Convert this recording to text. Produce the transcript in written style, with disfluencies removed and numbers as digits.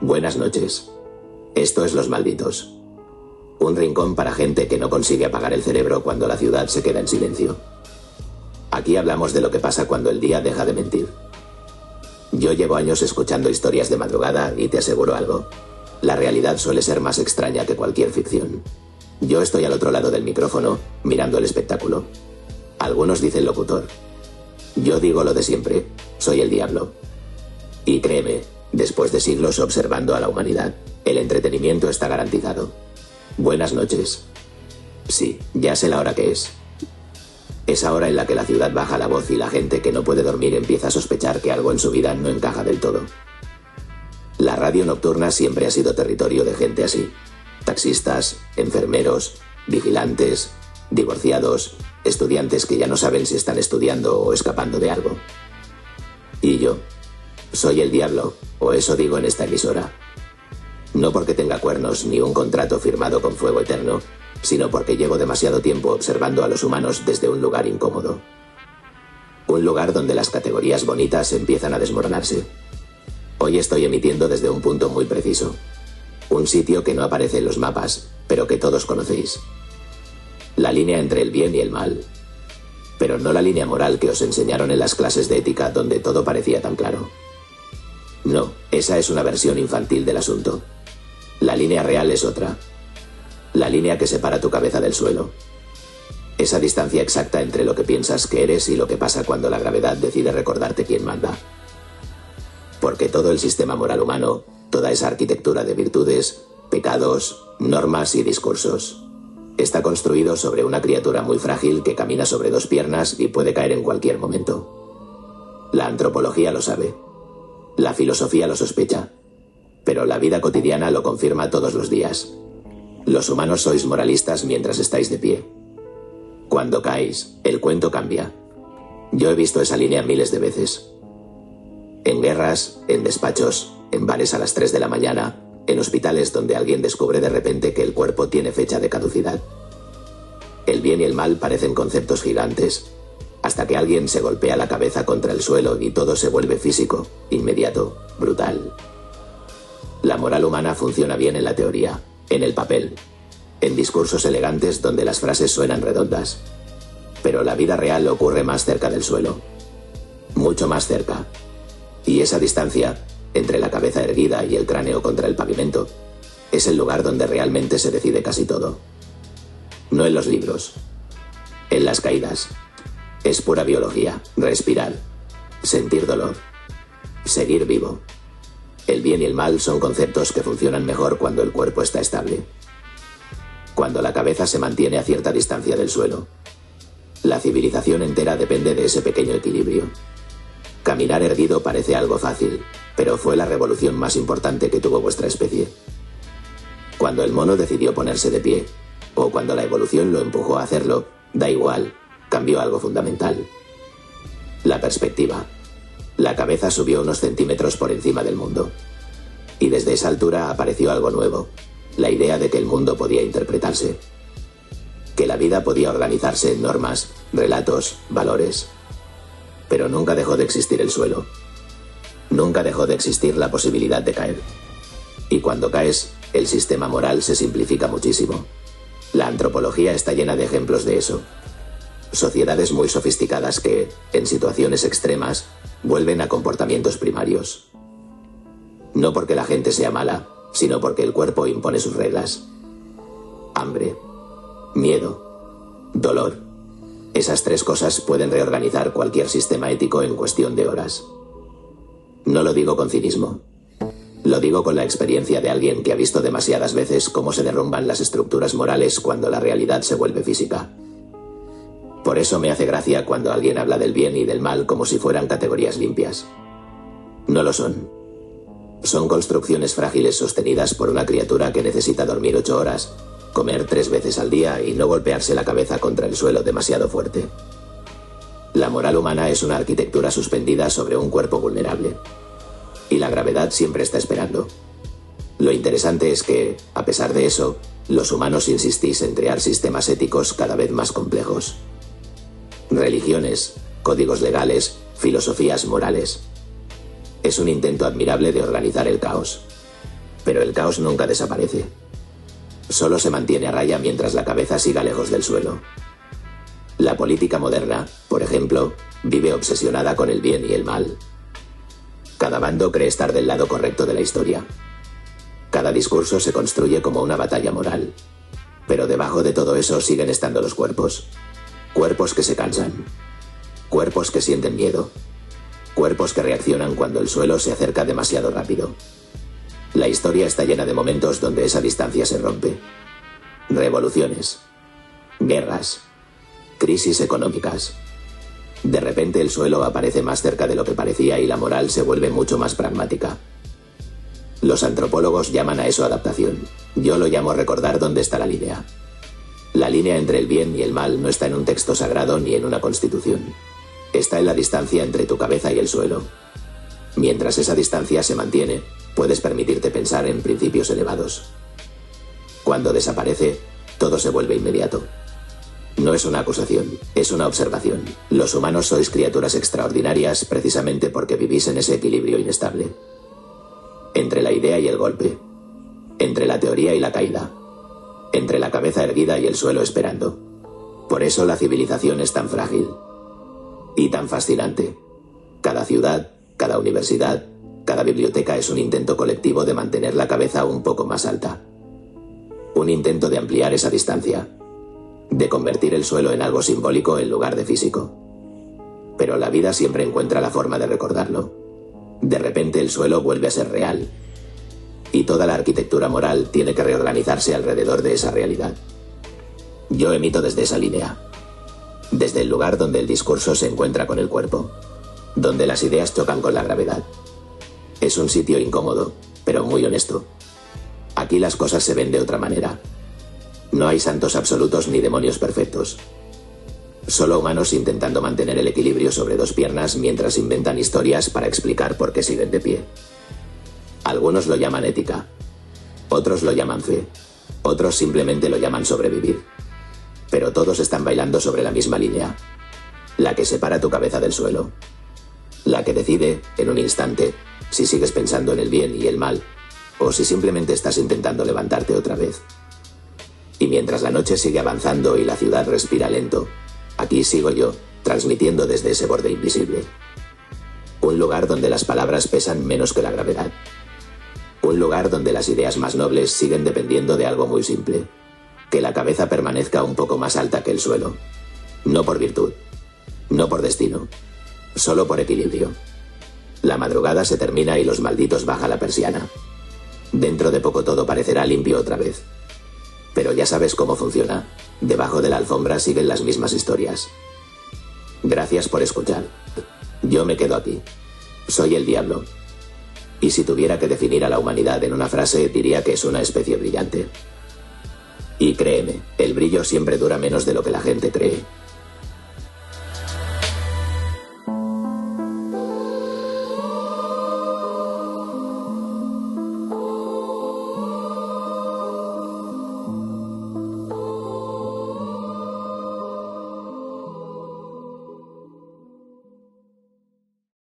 Buenas noches. Esto es Los Malditos. Un rincón para gente que no consigue apagar el cerebro cuando la ciudad se queda en silencio. Aquí hablamos de lo que pasa cuando el día deja de mentir. Yo llevo años escuchando historias de madrugada y te aseguro algo. La realidad suele ser más extraña que cualquier ficción. Yo estoy al otro lado del micrófono, mirando el espectáculo. Algunos dicen locutor. Yo digo lo de siempre, soy el diablo. Y créeme, después de siglos observando a la humanidad, el entretenimiento está garantizado. Buenas noches. Sí, ya sé la hora que es. Esa hora en la que la ciudad baja la voz y la gente que no puede dormir empieza a sospechar que algo en su vida no encaja del todo. La radio nocturna siempre ha sido territorio de gente así. Taxistas, enfermeros, vigilantes, divorciados, estudiantes que ya no saben si están estudiando o escapando de algo. Y yo, soy el diablo, o eso digo en esta emisora. No porque tenga cuernos ni un contrato firmado con fuego eterno, sino porque llevo demasiado tiempo observando a los humanos desde un lugar incómodo. Un lugar donde las categorías bonitas empiezan a desmoronarse. Hoy estoy emitiendo desde un punto muy preciso. Un sitio que no aparece en los mapas, pero que todos conocéis. La línea entre el bien y el mal. Pero no la línea moral que os enseñaron en las clases de ética donde todo parecía tan claro. No, esa es una versión infantil del asunto. La línea real es otra. La línea que separa tu cabeza del suelo. Esa distancia exacta entre lo que piensas que eres y lo que pasa cuando la gravedad decide recordarte quién manda. Porque todo el sistema moral humano, toda esa arquitectura de virtudes, pecados, normas y discursos, está construido sobre una criatura muy frágil que camina sobre dos piernas y puede caer en cualquier momento. La antropología lo sabe. La filosofía lo sospecha. Pero la vida cotidiana lo confirma todos los días. Los humanos sois moralistas mientras estáis de pie. Cuando caéis, el cuento cambia. Yo he visto esa línea miles de veces. En guerras, en despachos, en bares a las 3 de la mañana, en hospitales donde alguien descubre de repente que el cuerpo tiene fecha de caducidad. El bien y el mal parecen conceptos gigantes, hasta que alguien se golpea la cabeza contra el suelo y todo se vuelve físico, inmediato, brutal. La moral humana funciona bien en la teoría, en el papel, en discursos elegantes donde las frases suenan redondas. Pero la vida real ocurre más cerca del suelo. Mucho más cerca. Y esa distancia, entre la cabeza erguida y el cráneo contra el pavimento, es el lugar donde realmente se decide casi todo. No en los libros. En las caídas. Es pura biología, respirar, sentir dolor, seguir vivo. El bien y el mal son conceptos que funcionan mejor cuando el cuerpo está estable. Cuando la cabeza se mantiene a cierta distancia del suelo. La civilización entera depende de ese pequeño equilibrio. Caminar erguido parece algo fácil, pero fue la revolución más importante que tuvo vuestra especie. Cuando el mono decidió ponerse de pie, o cuando la evolución lo empujó a hacerlo, da igual, cambió algo fundamental. La perspectiva. La cabeza subió unos centímetros por encima del mundo. Y desde esa altura apareció algo nuevo, la idea de que el mundo podía interpretarse. Que la vida podía organizarse en normas, relatos, valores. Pero nunca dejó de existir el suelo. Nunca dejó de existir la posibilidad de caer. Y cuando caes, el sistema moral se simplifica muchísimo. La antropología está llena de ejemplos de eso. Sociedades muy sofisticadas que, en situaciones extremas, vuelven a comportamientos primarios. No porque la gente sea mala, sino porque el cuerpo impone sus reglas. Hambre, miedo, dolor. Esas tres cosas pueden reorganizar cualquier sistema ético en cuestión de horas. No lo digo con cinismo. Lo digo con la experiencia de alguien que ha visto demasiadas veces cómo se derrumban las estructuras morales cuando la realidad se vuelve física. Por eso me hace gracia cuando alguien habla del bien y del mal como si fueran categorías limpias. No lo son. Son construcciones frágiles sostenidas por una criatura que necesita dormir 8 horas, comer 3 veces al día y no golpearse la cabeza contra el suelo demasiado fuerte. La moral humana es una arquitectura suspendida sobre un cuerpo vulnerable. Y la gravedad siempre está esperando. Lo interesante es que, a pesar de eso, los humanos insistís en crear sistemas éticos cada vez más complejos. Religiones, códigos legales, filosofías morales. Es un intento admirable de organizar el caos. Pero el caos nunca desaparece. Solo se mantiene a raya mientras la cabeza siga lejos del suelo. La política moderna, por ejemplo, vive obsesionada con el bien y el mal. Cada bando cree estar del lado correcto de la historia. Cada discurso se construye como una batalla moral. Pero debajo de todo eso siguen estando los cuerpos. Cuerpos que se cansan. Cuerpos que sienten miedo. Cuerpos que reaccionan cuando el suelo se acerca demasiado rápido. La historia está llena de momentos donde esa distancia se rompe. Revoluciones. Guerras. Crisis económicas. De repente el suelo aparece más cerca de lo que parecía y la moral se vuelve mucho más pragmática. Los antropólogos llaman a eso adaptación. Yo lo llamo recordar dónde está la línea. La línea entre el bien y el mal no está en un texto sagrado ni en una constitución. Está en la distancia entre tu cabeza y el suelo. Mientras esa distancia se mantiene, puedes permitirte pensar en principios elevados. Cuando desaparece, todo se vuelve inmediato. No es una acusación, es una observación. Los humanos sois criaturas extraordinarias precisamente porque vivís en ese equilibrio inestable. Entre la idea y el golpe. Entre la teoría y la caída. Entre la cabeza erguida y el suelo esperando. Por eso la civilización es tan frágil. Y tan fascinante. Cada ciudad, cada universidad, cada biblioteca es un intento colectivo de mantener la cabeza un poco más alta. Un intento de ampliar esa distancia. De convertir el suelo en algo simbólico en lugar de físico. Pero la vida siempre encuentra la forma de recordarlo. De repente el suelo vuelve a ser real. Y toda la arquitectura moral tiene que reorganizarse alrededor de esa realidad. Yo emito desde esa línea. Desde el lugar donde el discurso se encuentra con el cuerpo. Donde las ideas chocan con la gravedad. Es un sitio incómodo, pero muy honesto. Aquí las cosas se ven de otra manera. No hay santos absolutos ni demonios perfectos. Solo humanos intentando mantener el equilibrio sobre dos piernas mientras inventan historias para explicar por qué siguen de pie. Algunos lo llaman ética. Otros lo llaman fe. Otros simplemente lo llaman sobrevivir. Pero todos están bailando sobre la misma línea. La que separa tu cabeza del suelo. La que decide, en un instante, si sigues pensando en el bien y el mal, o si simplemente estás intentando levantarte otra vez. Y mientras la noche sigue avanzando y la ciudad respira lento, aquí sigo yo, transmitiendo desde ese borde invisible. Un lugar donde las palabras pesan menos que la gravedad. Un lugar donde las ideas más nobles siguen dependiendo de algo muy simple. Que la cabeza permanezca un poco más alta que el suelo. No por virtud. No por destino. Solo por equilibrio. La madrugada se termina y los malditos bajan la persiana. Dentro de poco todo parecerá limpio otra vez. Pero ya sabes cómo funciona. Debajo de la alfombra siguen las mismas historias. Gracias por escuchar. Yo me quedo aquí. Soy el diablo. Y si tuviera que definir a la humanidad en una frase, diría que es una especie brillante. Y créeme, el brillo siempre dura menos de lo que la gente cree.